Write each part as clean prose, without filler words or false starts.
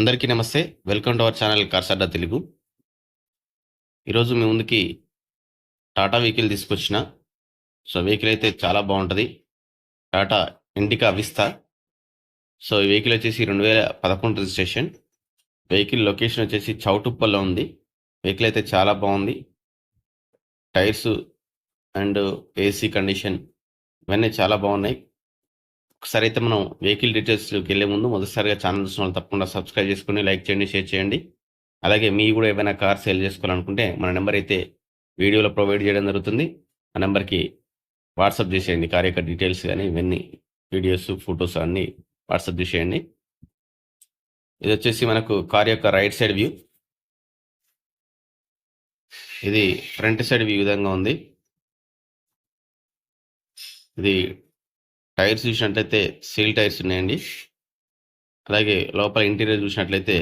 అందరికీ నమస్తే. Welcome to our channel cars Adda Telugu. ఈరోజు మీ ముందుకి టాటా వెహికల్ తీసుకొచ్చిన. వెహికల్ అయితే చాలా బాగుంటుంది. Tata indica Vista. ఈ వెహికల్ వచ్చేసి 2011 రిజిస్ట్రేషన్. వెహికల్ లొకేషన్ వచ్చేసి చౌటుప్పల్లో ఉంది. వెహికల్ అయితే చాలా బాగుంది. టైర్స్ అండ్ ఏసీ కండిషన్ ఇవన్నీ చాలా బాగున్నాయి. ఒకసారి అయితే మనం వెహికల్ డీటెయిల్స్లోకి వెళ్ళే ముందు మొదటిసారిగా ఛానల్ చూసిన వాళ్ళు తప్పకుండా సబ్స్క్రైబ్ చేసుకుని లైక్ చేయండి, షేర్ చేయండి. అలాగే మీరు కూడా ఏమైనా కార్ సేల్ చేసుకోవాలనుకుంటే మన నెంబర్ అయితే వీడియోలో ప్రొవైడ్ చేయడం జరుగుతుంది. ఆ నెంబర్కి వాట్సాప్ చేసేయండి. కార్ యొక్క డీటెయిల్స్ కానీ ఇవన్నీ వీడియోస్, ఫొటోస్ అన్నీ వాట్సాప్ చేసేయండి. ఇది వచ్చేసి మనకు కార్ యొక్క రైట్ సైడ్ వ్యూ. ఇది ఫ్రంట్ సైడ్ వ్యూ విధంగా ఉంది. ఇది టైర్స్ చూసినట్లయితే సీల్ టైర్స్ ఉన్నాయండి. అలాగే లోపల ఇంటీరియర్ చూసినట్లయితే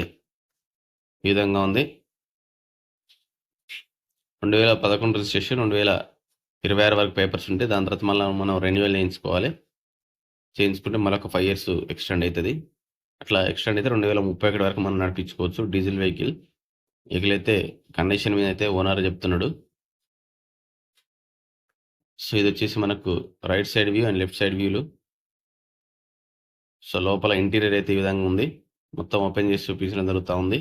ఈ విధంగా ఉంది. 2011 రిజిస్ట్రేషన్, 2026 వరకు పేపర్స్ ఉంటాయి. దాని తర్వాత మళ్ళీ మనం రెన్యువల్ చేయించుకుంటే మరొక 5 years ఎక్స్టెండ్ అవుతుంది. అట్లా ఎక్స్టెండ్ అయితే 2031 వరకు మనం నడిపించుకోవచ్చు. డీజిల్ వెహికల్ అయితే కండిషన్ మీద అయితే ఓనర్ చెప్తున్నాడు. ఇది వచ్చేసి మనకు right side view and left side వ్యూలు. లోపల ఇంటీరియర్ అయితే ఈ విధంగా ఉంది. మొత్తం ఓపెన్ చేసి చూపించడం జరుగుతూ ఉంది.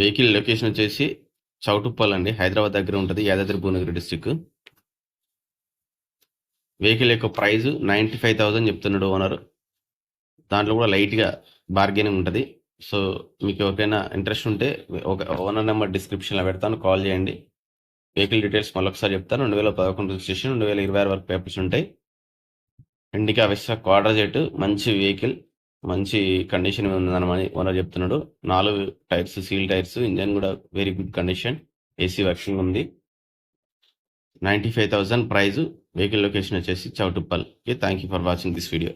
వెహికల్ లొకేషన్ వచ్చేసి చౌటుప్పల్ అండి, హైదరాబాద్ దగ్గర ఉంటుంది, యాదాద్రి భువనగిరి డిస్టిక్. వెహికల్ యొక్క ప్రైస్ 95,000 చెప్తున్నాడు ఓనర్. దాంట్లో కూడా లైట్గా బార్గెనింగ్ ఉంటుంది. మీకు ఎవరికైనా ఇంట్రెస్ట్ ఉంటే ఒక ఓనర్ నెంబర్ డిస్క్రిప్షన్లో పెడతాను, కాల్ చేయండి. వెహికల్ డీటెయిల్స్ మళ్ళొకసారి చెప్తాను. 2011 రిజిస్ట్రేషన్, 2026 వరకు పేపర్స్ ఉంటాయి. ఇండికా విస్టా క్వాడ్రా జెట్ మంచి వెహికల్, మంచి కండిషన్ ఉందని ఓనర్ చెప్తున్నాడు. 4 టైర్స్ సీల్ టైర్స్, ఇంజన్ కూడా very good condition, AC working ఉంది. 95,000 ప్రైజ్. వెహికల్ లొకేషన్ వచ్చేసి Choutuppal. Thank you for watching this video.